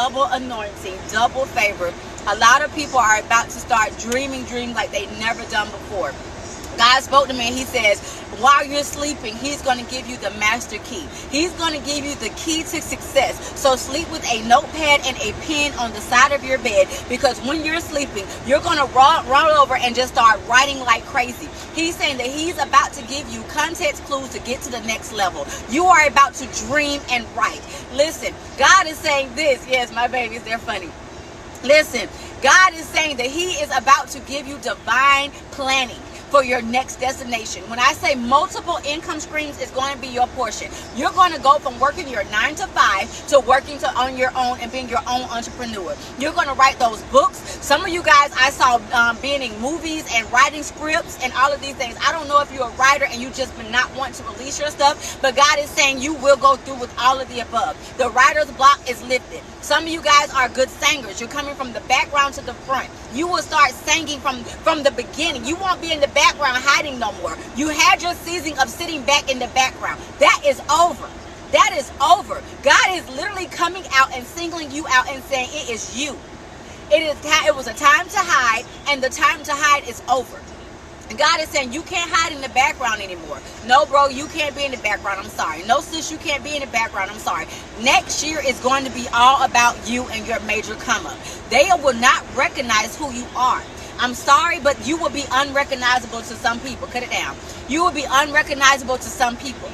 double anointing, double favor. A lot of people are about to start dreaming dreams like they've never done before. God spoke to me and he says, while you're sleeping, he's going to give you the master key. He's going to give you the key to success. So sleep with a notepad and a pen on the side of your bed, because when you're sleeping, you're going to roll over and just start writing like crazy. He's saying that he's about to give you context clues to get to the next level. You are about to dream and write. Listen, God is saying this. Yes, my babies, they're funny. Listen, God is saying that he is about to give you divine planning for your next destination. When I say multiple income streams is going to be your portion, you're going to go from working your 9 to 5 to working on your own and being your own entrepreneur. You're going to write those books. Some of you guys I saw being in movies and writing scripts and all of these things. I don't know if you're a writer and you just not want to release your stuff, but God is saying you will go through with all of the above. The writer's block is lifted. Some of you guys are good singers. You're coming from the background to the front. You will start singing from the beginning. You won't be in the background hiding no more. You had your season of sitting back in the background. That is over. That is over. God is literally coming out and singling you out and saying it is you. It was a time to hide, and the time to hide is over. And God is saying you can't hide in the background anymore. No, bro, you can't be in the background. I'm sorry. No, sis, you can't be in the background. I'm sorry. Next year is going to be all about you and your major come up. They will not recognize who you are. I'm sorry, but you will be unrecognizable to some people. Cut it down. You will be unrecognizable to some people.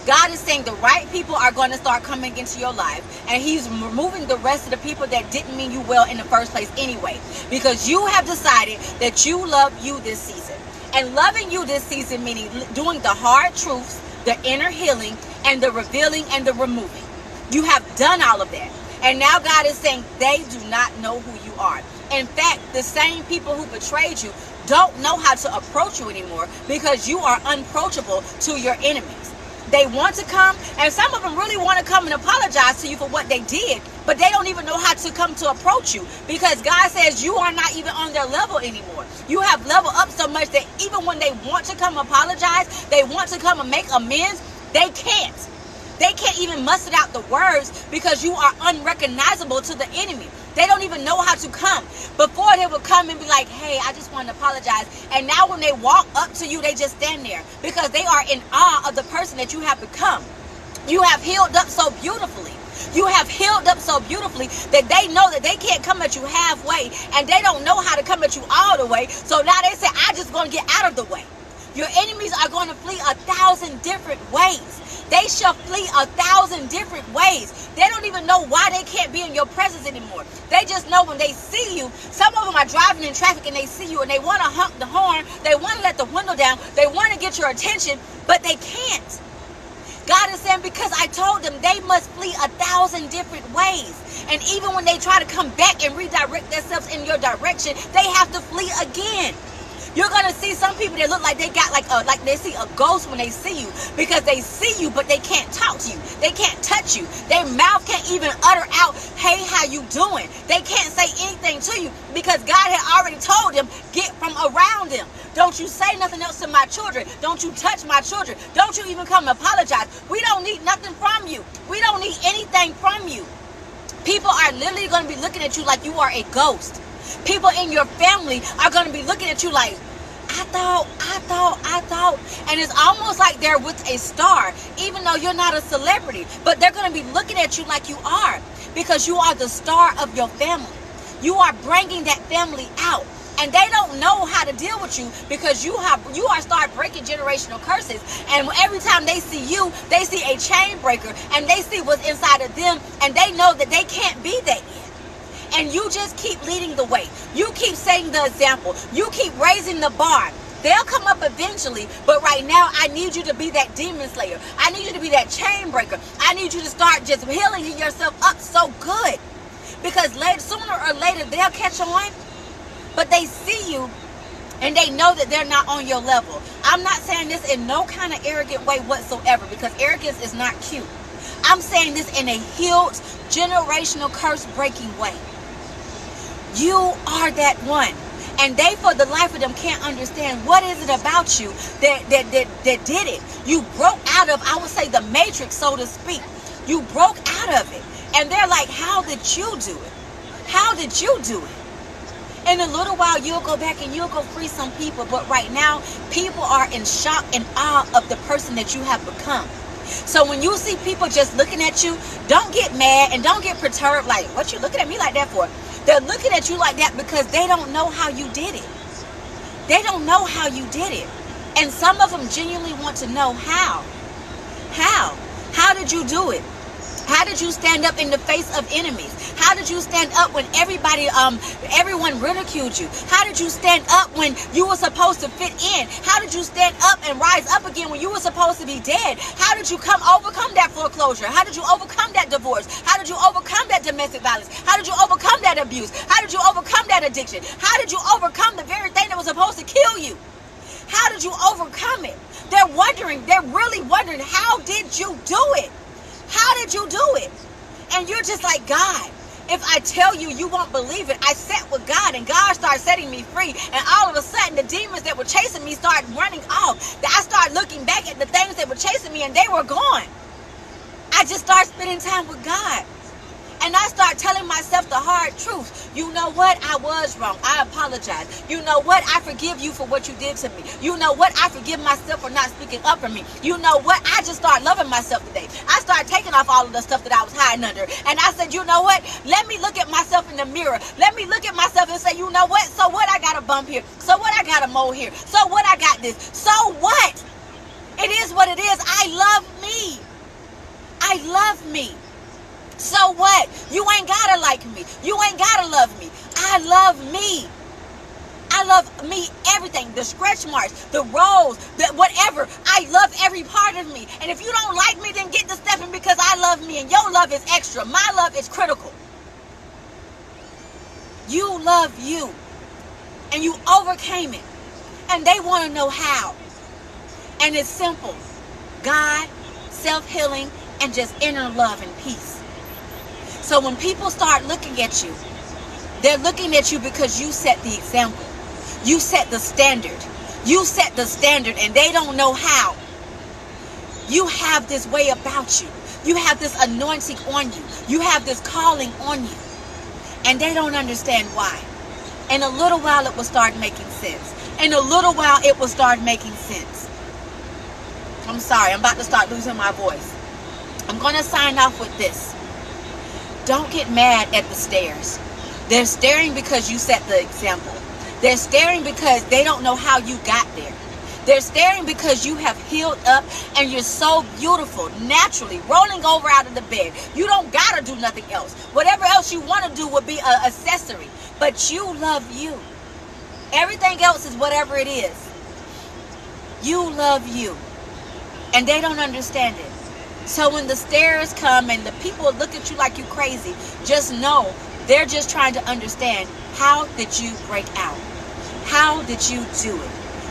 God is saying the right people are going to start coming into your life, and he's removing the rest of the people that didn't mean you well in the first place anyway, because you have decided that you love you this season. And loving you this season meaning doing the hard truths, the inner healing, and the revealing and the removing. You have done all of that. And now God is saying they do not know who you are. In fact, the same people who betrayed you don't know how to approach you anymore, because you are unapproachable to your enemies. They want to come, and some of them really want to come and apologize to you for what they did, but they don't even know how to come to approach you, because God says you are not even on their level anymore. You have leveled up so much that even when they want to come apologize, they want to come and make amends, they can't. They can't even muster out the words, because you are unrecognizable to the enemy. They don't even know how to come. Before, they would come and be like, hey, I just want to apologize. And now when they walk up to you, they just stand there, because they are in awe of the person that you have become. You have healed up so beautifully. You have healed up so beautifully that they know that they can't come at you halfway, and they don't know how to come at you all the way. So now they say, I just going to get out of the way. Your enemies are going to flee 1,000 different ways. They shall flee 1,000 different ways. They don't even know why they can't be in your presence anymore. They just know when they see you. Some of them are driving in traffic and they see you and they want to honk the horn. They want to let the window down. They want to get your attention, but they can't. God is saying, because I told them they must flee 1,000 different ways. And even when they try to come back and redirect themselves in your direction, they have to flee again. You're going to see some people that look like they got like they see a ghost when they see you, because they see you, but they can't talk to you. They can't touch you. Their mouth can't even utter out, hey, how you doing? They can't say anything to you, because God had already told them, get from around them. Don't you say nothing else to my children. Don't you touch my children. Don't you even come and apologize. We don't need nothing from you. We don't need anything from you. People are literally going to be looking at you like you are a ghost. People in your family are going to be looking at you like, I thought. And it's almost like they're with a star, even though you're not a celebrity. But they're going to be looking at you like you are, because you are the star of your family. You are bringing that family out. And they don't know how to deal with you, because you are start breaking generational curses. And every time they see you, they see a chain breaker, and they see what's inside of them, and they know that they can't be that yet. And you just keep leading the way. You keep setting the example. You keep raising the bar. They'll come up eventually, but right now I need you to be that demon slayer. I need you to be that chain breaker. I need you to start just healing yourself up so good, because sooner or later they'll catch on, but they see you and they know that they're not on your level. I'm not saying this in no kind of arrogant way whatsoever, because arrogance is not cute. I'm saying this in a healed, generational, curse-breaking way. You are that one. And they, for the life of them, can't understand what is it about you that did it. You broke out of, I would say, the matrix, so to speak. You broke out of it. And they're like, how did you do it? How did you do it? In a little while, you'll go back and you'll go free some people. But right now, people are in shock and awe of the person that you have become. So when you see people just looking at you, don't get mad and don't get perturbed. Like, what you looking at me like that for? They're looking at you like that because they don't know how you did it. They don't know how you did it. And some of them genuinely want to know how. How? How did you do it? How did you stand up in the face of enemies? How did you stand up when everyone ridiculed you? How did you stand up when you were supposed to fit in? How did you stand up and rise up again when you were supposed to be dead? How did you overcome that foreclosure? How did you overcome that divorce? How did you overcome that domestic violence? How did you overcome that abuse? How did you overcome that addiction? How did you overcome the very thing that was supposed to kill you? How did you overcome it? They're really wondering, how did you do it? How did you do it? And you're just like, God, if I tell you, you won't believe it. I sat with God and God started setting me free. And all of a sudden, the demons that were chasing me started running off. I started looking back at the things that were chasing me and they were gone. I just started spending time with God. And I start telling myself the hard truth. You know what? I was wrong. I apologize. You know what? I forgive you for what you did to me. You know what? I forgive myself for not speaking up for me. You know what? I just start loving myself today. I started taking off all of the stuff that I was hiding under. And I said, you know what? Let me look at myself in the mirror. Let me look at myself and say, you know what? So what? I got a bump here. So what? I got a mole here. So what? I got this. So what? It is what it is. I love me. I love me. So what? You ain't gotta like me. You ain't gotta love me. I love me. I love me, everything. The stretch marks, the rolls, the whatever. I love every part of me. And if you don't like me, then get to stepping because I love me and your love is extra. My love is critical. You love you. And you overcame it. And they want to know how. And it's simple. God, self-healing, and just inner love and peace. So when people start looking at you, they're looking at you because you set the example. You set the standard. You set the standard and they don't know how. You have this way about you. You have this anointing on you. You have this calling on you. And they don't understand why. In a little while it will start making sense. In a little while it will start making sense. I'm sorry, I'm about to start losing my voice. I'm going to sign off with this. Don't get mad at the stares. They're staring because you set the example. They're staring because they don't know how you got there. They're staring because you have healed up and you're so beautiful, naturally, rolling over out of the bed. You don't gotta do nothing else. Whatever else you want to do would be an accessory. But you love you. Everything else is whatever it is. You love you. And they don't understand it. So when the stares come and the people look at you like you crazy, just know they're just trying to understand, how did you break out? How did you do it?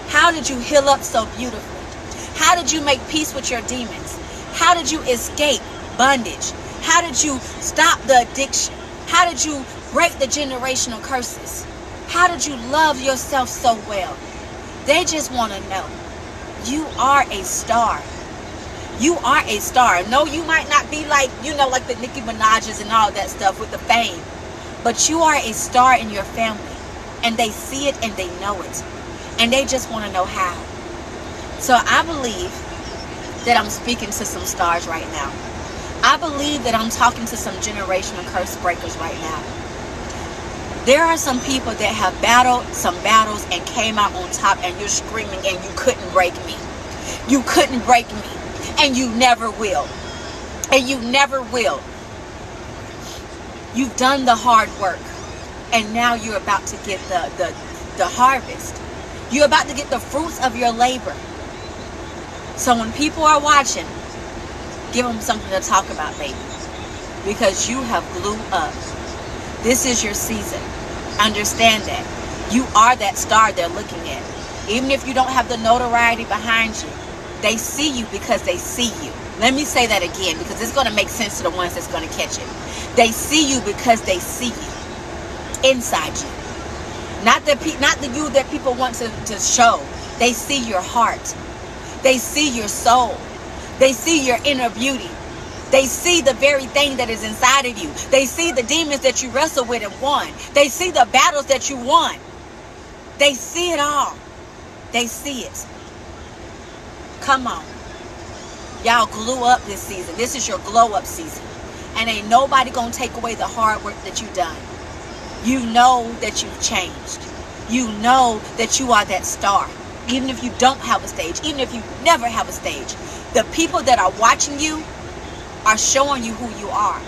How did you heal up so beautifully? How did you make peace with your demons? How did you escape bondage? How did you stop the addiction? How did you break the generational curses? How did you love yourself so well? They just want to know. You are a star. You are a star. No, you might not be like, like the Nicki Minaj's and all that stuff with the fame. But you are a star in your family. And they see it and they know it. And they just want to know how. So I believe that I'm speaking to some stars right now. I believe that I'm talking to some generational curse breakers right now. There are some people that have battled some battles and came out on top, and you're screaming and you couldn't break me. You couldn't break me. And you never will. And you never will. You've done the hard work. And now you're about to get the harvest. You're about to get the fruits of your labor. So when people are watching, give them something to talk about, baby. Because you have blew up. This is your season. Understand that. You are that star they're looking at. Even if you don't have the notoriety behind you, they see you because they see you. Let me say that again because it's going to make sense to the ones that's going to catch it. They see you because they see you inside you. Not the you that people want to show. They see your heart. They see your soul. They see your inner beauty. They see the very thing that is inside of you. They see the demons that you wrestle with and won. They see the battles that you won. They see it all. They see it. Come on. Y'all glue up this season. This is your glow up season. And ain't nobody gonna take away the hard work that you've done. You know that you've changed. You know that you are that star. Even if you don't have a stage, even if you never have a stage, the people that are watching you are showing you who you are.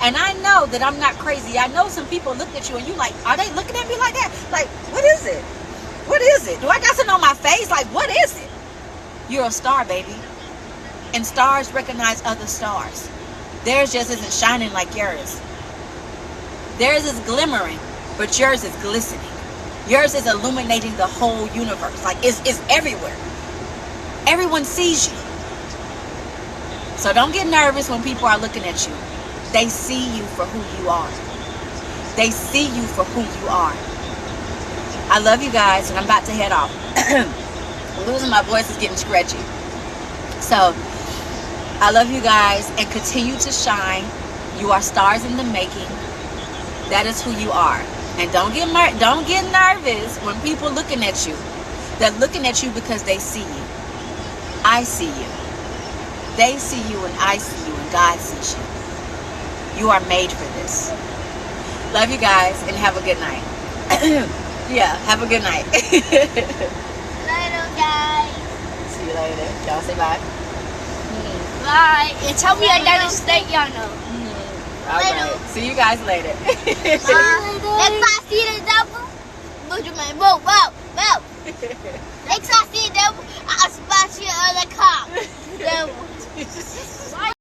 And I know that I'm not crazy. I know some people look at you and you like, are they looking at me like that? Like, what is it? What is it? Do I got something on my face? Like, what is it? You're a star, baby. And stars recognize other stars. Theirs just isn't shining like yours. Theirs is glimmering, but yours is glistening. Yours is illuminating the whole universe. Like, it's everywhere. Everyone sees you. So don't get nervous when people are looking at you. They see you for who you are. They see you for who you are. I love you guys, and I'm about to head off. Losing my voice is getting scratchy. So, I love you guys, and continue to shine. You are stars in the making. That is who you are. And don't get nervous when people looking at you. They're looking at you because they see you. I see you. They see you and I see you and God sees you. You are made for this. Love you guys and have a good night. Yeah, have a good night. Later, guys. See you later. Y'all say bye. Bye. And tell me I got a steak, y'all know. All right. See you guys later. If I see the devil, what you mean? Whoa. Next I see the devil, I'll spot you on the car. Devil.